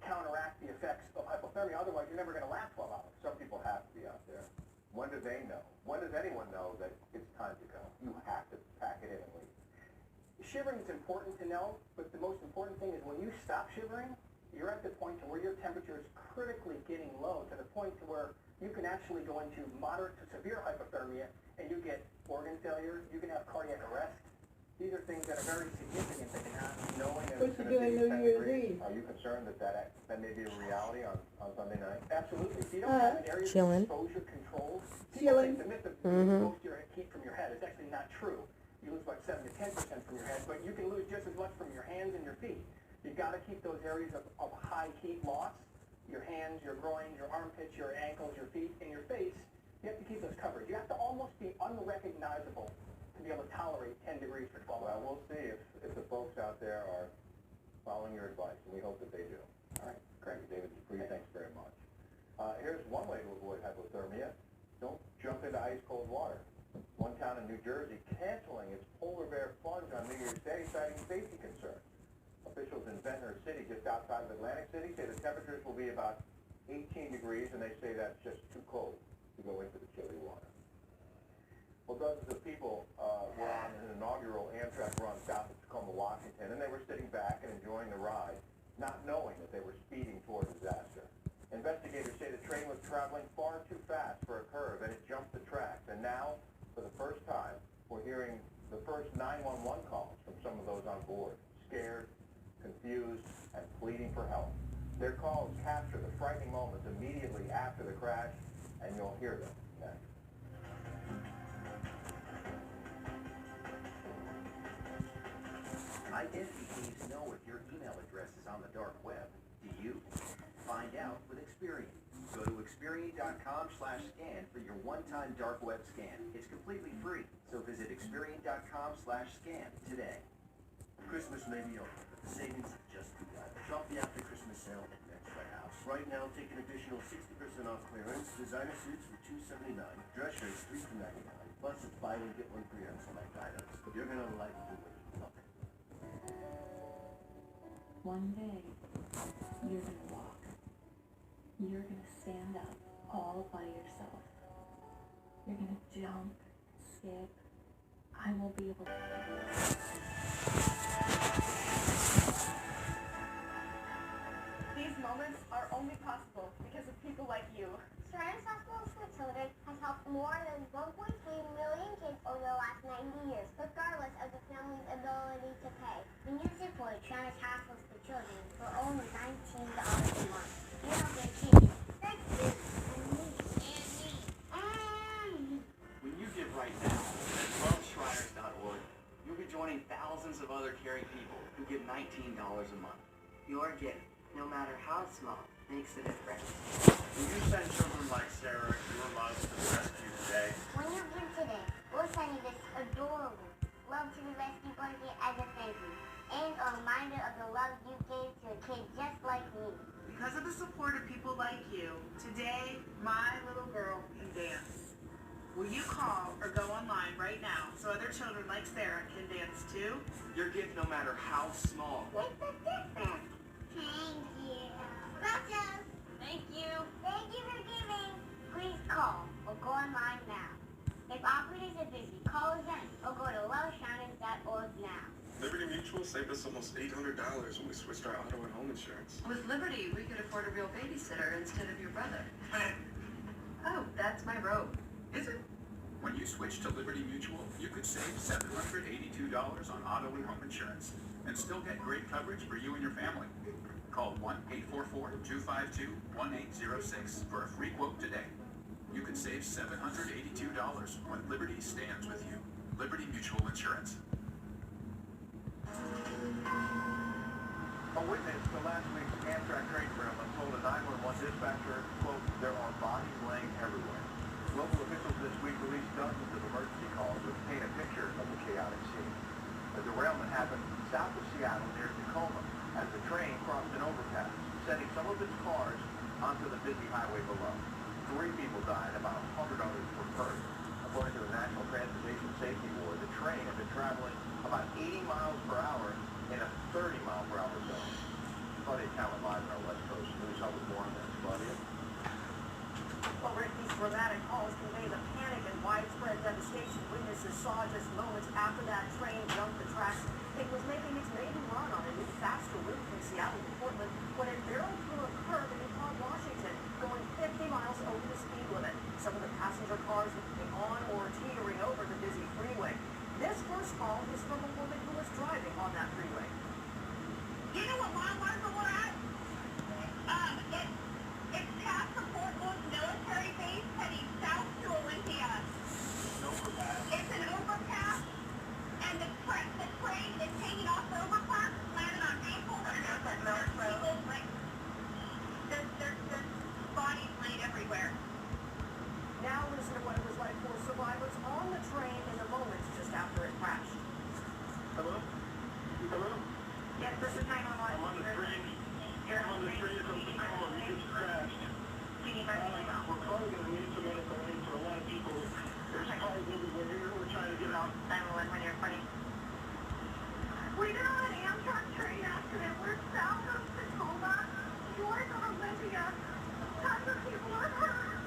counteract the effects of hypothermia. Otherwise, you're never going to last 12 hours. Some people have to be out there. When do they know? When does anyone know that it's time to go? You have to pack it in and leave. Shivering is important to know, but the most important thing is when you stop shivering, you're at the point to where your temperature is critically getting low, to the point to where you can actually go into moderate to severe hypothermia, and you get organ failure, you can have cardiac arrest. These are things that are very significant that can happen. Knowing that What it's you going to doing be 10 New Year's degrees, Eve? are you concerned that may be a reality on Sunday night? Absolutely. If you don't have an area of Chilling. exposure controlled, people Chilling. think the myth of most of your heat from your head is actually not true. You lose about 7 to 10% from your head, but you can lose just as much from your hands and your feet. You've got to keep those areas of high heat loss, your hands, your groins, your armpits, your ankles, your feet, and your face. You have to keep those covered. You have to almost be unrecognizable to be able to tolerate 10 degrees for 12 Well, hours. we'll see if the folks out there are following your advice, and we hope that they do. All right, great. David Dupree, thanks very much. Here's one way to avoid hypothermia. Don't jump into ice-cold water. One town in New Jersey canceling its polar bear plunge on New Year's Day, citing safety concerns. Officials in Ventnor City, just outside of Atlantic City, say the temperatures will be about 18 degrees, and they say that's just too cold to go into the chilly water. Well, dozens of people were on an inaugural Amtrak run south of Tacoma, Washington, and they were sitting back and enjoying the ride, not knowing that they were speeding toward disaster. Investigators say the train was traveling far too fast for a curve, and it jumped the tracks. And now, for the first time, we're hearing the first 911 calls from some of those on board, scared, confused, and pleading for help. Their calls capture the frightening moments immediately after the crash, and you'll hear them next. Identity thieves know if your email address is on the dark web. Do you? Find out with Experian. Go to Experian.com/scan for your one-time dark web scan. It's completely free, so visit Experian.com/scan today. Christmas may be over, but the savings have just begun. Shop the after Christmas sale at Next Right House. Right now, take an additional 60% off clearance. Designer suits for $279, dress shirts $3 for $99. Plus, it's buy one get one free on select items. You're gonna like the way you look. One day, you're gonna walk. You're gonna stand up all by yourself. You're gonna jump, skip. I won't be able to. These moments are only possible because of people like you. Serenus Hospitals for Children has helped more than 1.3 million kids over the last 90 years, regardless of the family's ability to pay. When you support Serenus Hospitals for Children for only $19 a month, you help your kids. Thank you. When you give right now at loveshriners.org, you'll be joining thousands of other caring people who give $19 a month. Your gift, no matter how small, makes a difference. When you send children like Sarah your love to the rescue today, When you give today, we'll send you this adorable Love to the Rescue blanket as a thank you, and a reminder of the love you gave to a kid just like me. Because of the support of people like you, today, my little girl can dance. Will you call or go online right now so other children like Sarah can dance too? your gift, no matter how small, Make the difference. Thank you. Gracias. Thank you. Thank you for giving. Please call or go online now. If operators are busy, call us in or go to loveshriners.org now. Liberty Mutual saved us almost $800 when we switched our auto and home insurance. With Liberty, we could afford a real babysitter instead of your brother. Oh, that's my robe. Is it? When you switch to Liberty Mutual, you could save $782 on auto and home insurance and still get great coverage for you and your family. Call 1-844-252-1806 for a free quote today. You can save $782 when Liberty stands with you. Liberty Mutual Insurance. A witness to last week's Amtrak train derailment told a 911 dispatcher, quote, there are bodies laying everywhere. Local officials this week released dozens of emergency calls which paint a picture of the chaotic scene. The derailment happened south of Seattle near Tacoma as the train crossed an overpass, sending some of its cars onto the busy highway below. 3 people died, about 100 others were hurt. According to the National Transportation Safety Board, the train had been traveling about 80 miles per hour in a 30-mile-per-hour zone. Claudia Callan live in our West Coast News. I'll be more on that, Claudia. Well, Rick, these dramatic calls convey the panic and widespread devastation witnesses saw just moments after that train jumped the tracks. It was making its maiden run on a new faster route from Seattle to Portland when it barreled through a curve in Yukon, Washington, going 50 miles over the speed limit. Some of the passenger cars looking on or teetering over the busy freeway. This first call is from a woman who was driving on that freeway. You know what mile marker we're at? It's past the Fort Worth military base heading south to Olympia. It's an overpass, and the train is hanging off the overpass, landing on ankles, and there's people, like, there's bodies laid everywhere. Now listen to what it was like for survivors on the train in the moments just after it crashed. Hello? Hello? Yes, this is 911. I'm on the train. I'm on the train from Tacoma. We just crashed. We're probably going to need some medical aid for a lot of people. There's cars everywhere here. We're trying to get out. 911 when you're funny. We've been on an Amtrak train accident. We're south of Tacoma, north of Olympia. Tons of people are hurt.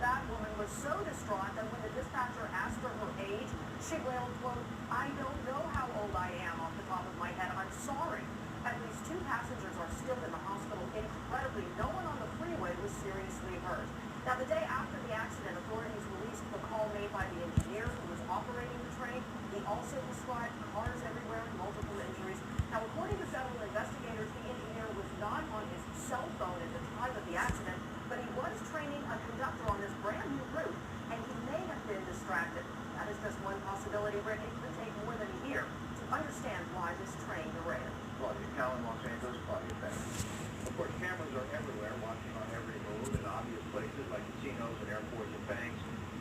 That woman was so distraught that when the dispatcher asked her her age, she wailed, quote, "I don't know how old I am off the top of my head. I'm sorry." At least 2 passengers are still in the hospital. Incredibly, no one on the freeway was seriously hurt. Now, the day after the accident, authorities released the call made by the engineer who was operating the train. He also described cars everywhere and multiple injuries. Now, according to several investigators, the engineer was not on his cell phone at the time of the accident, but he was training a conductor on this brand new route, and he may have been distracted. That is just one possibility, Rick. It could take more than a year to understand why this train derailed. Claudia Callan, Los Angeles. Claudia, thank you.